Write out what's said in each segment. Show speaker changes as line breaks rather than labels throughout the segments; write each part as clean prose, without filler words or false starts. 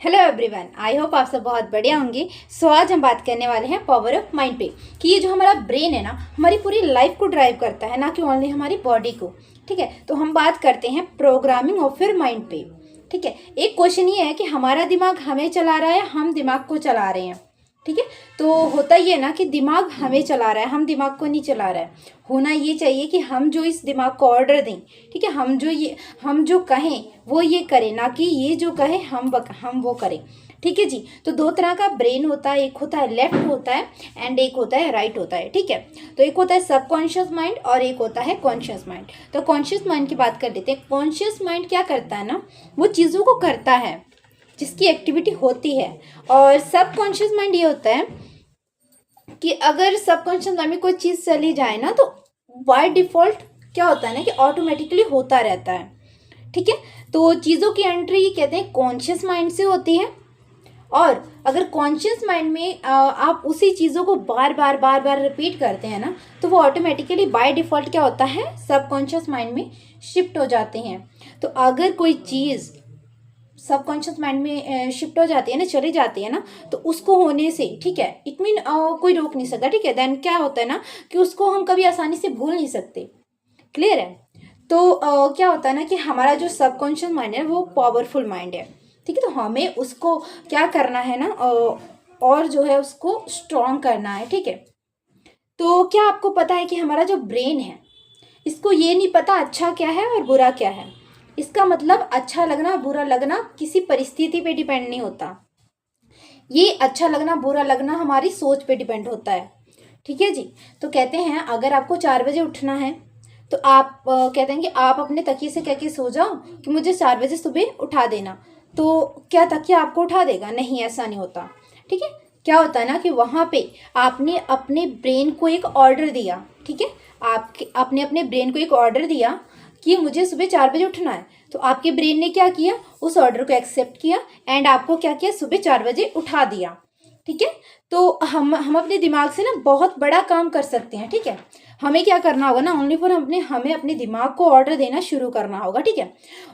Hello everyone, I hope आप सब बहुत बढ़िया होंगे। आज हम बात करने वाले हैं पावर ऑफ माइंड पे कि ये जो हमारा ब्रेन है ना, हमारी पूरी लाइफ को ड्राइव करता है, ना कि ओनली हमारी बॉडी को। ठीक है, तो हम बात करते हैं प्रोग्रामिंग ऑफ योर माइंड पे। ठीक है, एक क्वेश्चन ये है कि हमारा दिमाग हमें चला रहा है, हम दिमाग को चला रहे हैं। ठीक है, तो होता ये ना कि दिमाग हमें चला रहा है, हम दिमाग को नहीं चला रहा है। होना ये चाहिए कि हम जो इस दिमाग को ऑर्डर दें, ठीक है, हम जो कहें वो ये करें, ना कि ये जो कहे हम वो करें। ठीक है जी। तो दो तरह का ब्रेन होता है, एक होता है लेफ्ट होता है एंड एक होता है राइट होता है। ठीक है, तो एक होता है सबकॉन्शियस माइंड और एक होता है कॉन्शियस माइंड। तो कॉन्शियस माइंड की बात कर लेते हैं। कॉन्शियस माइंड क्या करता है ना, वो चीज़ों को करता है जिसकी एक्टिविटी होती है। और सबकॉन्शियस माइंड ये होता है कि अगर सबकॉन्शियस माइंड में कोई चीज़ चली जाए ना, तो बाय डिफ़ॉल्ट क्या होता है ना कि ऑटोमेटिकली होता रहता है। ठीक है, तो चीज़ों की एंट्री कहते हैं कॉन्शियस माइंड से होती है। और अगर कॉन्शियस माइंड में आप उसी चीज़ों को बार बार रिपीट करते हैं ना, तो वो ऑटोमेटिकली बाय डिफ़ॉल्ट क्या होता है, सबकॉन्शियस माइंड में शिफ्ट हो जाते हैं। तो अगर कोई चीज़ सबकॉन्शियस माइंड में शिफ्ट हो जाती है ना, चली जाती है ना, तो उसको होने से, ठीक है, इट मीन कोई रोक नहीं सकता। ठीक है, देन क्या होता है ना कि उसको हम कभी आसानी से भूल नहीं सकते। क्लियर है। तो क्या होता है ना कि हमारा जो सबकॉन्शियस माइंड है वो पावरफुल माइंड है। ठीक है, तो हमें उसको क्या करना है ना, और जो है उसको स्ट्रॉन्ग करना है। ठीक है, तो क्या आपको पता है कि हमारा जो ब्रेन है, इसको ये नहीं पता अच्छा क्या है और बुरा क्या है। इसका मतलब अच्छा लगना बुरा लगना किसी परिस्थिति पे डिपेंड नहीं होता। ये अच्छा लगना बुरा लगना हमारी सोच पे डिपेंड होता है। ठीक है जी। तो कहते हैं अगर आपको 4 बजे उठना है, तो आप कहते हैं कि आप अपने तकिए से कह के सो जाओ कि मुझे 4 बजे सुबह उठा देना। तो क्या तकिया आपको उठा देगा? नहीं, ऐसा नहीं होता। ठीक है, क्या होता है ना कि वहाँ पे आपने अपने ब्रेन को एक ऑर्डर दिया। ठीक है, आपने अपने ब्रेन को एक ऑर्डर दिया कि मुझे सुबह 4 बजे उठना है। तो आपके ब्रेन ने क्या किया, उस ऑर्डर को एक्सेप्ट किया एंड आपको क्या किया, सुबह 4 बजे उठा दिया। ठीक है, तो हम अपने दिमाग से ना बहुत बड़ा काम कर सकते हैं। ठीक है, हमें क्या करना होगा ना, ओनली फॉर हमें अपने दिमाग को ऑर्डर देना शुरू करना होगा। ठीक है,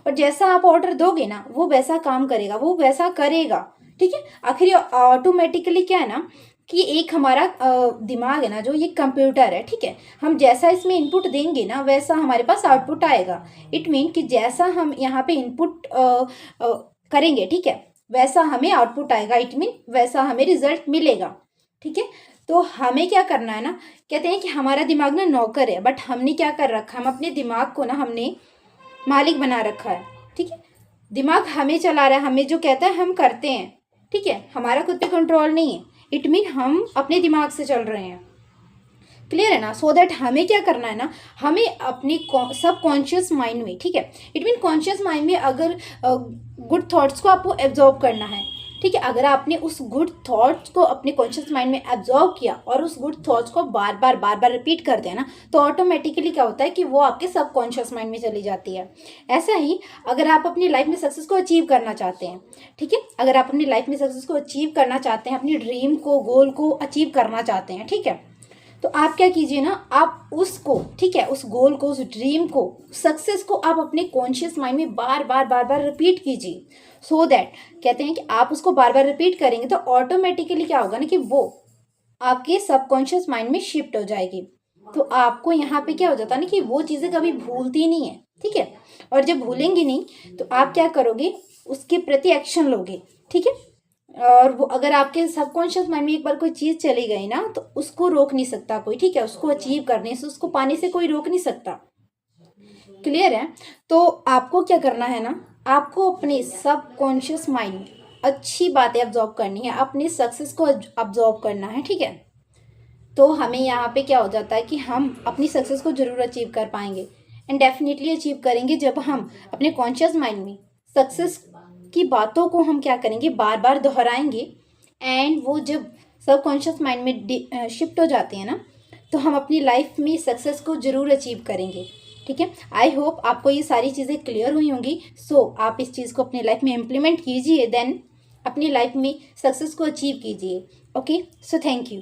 और जैसा आप ऑर्डर दोगे ना, वो वैसा काम करेगा, वो वैसा करेगा। ठीक है, आखिर ऑटोमेटिकली क्या है ना कि एक हमारा दिमाग है ना, जो ये कंप्यूटर है। ठीक है, हम जैसा इसमें इनपुट देंगे ना, वैसा हमारे पास आउटपुट आएगा। इट मीन कि जैसा हम यहाँ पे इनपुट करेंगे, ठीक है, वैसा हमें आउटपुट आएगा। इट मीन वैसा हमें रिजल्ट मिलेगा। ठीक है, तो हमें क्या करना है ना, कहते हैं कि हमारा दिमाग ना नौकर है, बट हमने क्या कर रखा है, हम अपने दिमाग को ना हमने मालिक बना रखा है। ठीक है, दिमाग हमें चला रहा है, हमें जो कहता है हम करते हैं। ठीक है, हमारा खुद पे कंट्रोल नहीं है। इट मीन हम अपने दिमाग से चल रहे हैं। क्लियर है ना। सो दैट हमें क्या करना है ना, हमें अपनी सब कॉन्शियस माइंड में, ठीक है, इट मीन कॉन्शियस माइंड में अगर गुड थॉट्स को आपको एब्जॉर्व करना है। ठीक है, अगर आपने उस गुड थॉट्स को अपने कॉन्शियस माइंड में एब्जॉर्व किया और उस गुड थॉट्स को बार बार रिपीट करते हैं ना, तो ऑटोमेटिकली क्या होता है कि वो आपके सब कॉन्शियस माइंड में चली जाती है। ऐसा ही अगर आप अपनी लाइफ में सक्सेस को अचीव करना चाहते हैं, ठीक है, अगर आप अपनी लाइफ में सक्सेस को अचीव करना चाहते हैं, अपनी ड्रीम को, गोल को अचीव करना चाहते हैं, ठीक है, तो आप क्या कीजिए ना, आप उसको, ठीक है, उस गोल को, उस ड्रीम को, सक्सेस को आप अपने कॉन्शियस माइंड में बार बार रिपीट कीजिए। सो दैट कहते हैं कि आप उसको बार बार रिपीट करेंगे तो ऑटोमेटिकली क्या होगा ना कि वो आपके सबकॉन्शियस माइंड में शिफ्ट हो जाएगी। तो आपको यहाँ पे क्या हो जाता है ना कि वो चीज़ें कभी भूलती नहीं है। ठीक है, और जब भूलेंगी नहीं तो आप क्या करोगे, उसके प्रति एक्शन लोगे। ठीक है, और वो अगर आपके सबकॉन्शियस माइंड में एक बार कोई चीज़ चली गई ना, तो उसको रोक नहीं सकता कोई। ठीक है, उसको अचीव करने से, उसको पाने से कोई रोक नहीं सकता। क्लियर है। तो आपको क्या करना है ना, आपको अपने सबकॉन्शियस माइंड, अच्छी बातें ऑब्जॉर्व करनी है, अपने सक्सेस को ऑब्जॉर्व करना है। ठीक है, तो हमें यहाँ पे क्या हो जाता है कि हम अपनी सक्सेस को जरूर अचीव कर पाएंगे एंड डेफिनेटली अचीव करेंगे जब हम अपने कॉन्शियस माइंड में सक्सेस की बातों को हम क्या करेंगे, बार बार दोहराएंगे एंड वो जब सबकॉन्शियस माइंड में शिफ्ट हो जाते हैं ना, तो हम अपनी लाइफ में सक्सेस को ज़रूर अचीव करेंगे। ठीक है, आई होप आपको ये सारी चीज़ें क्लियर हुई होंगी। सो आप इस चीज़ को अपनी लाइफ में इम्प्लीमेंट कीजिए, देन अपनी लाइफ में सक्सेस को अचीव कीजिए। Okay, so thank you.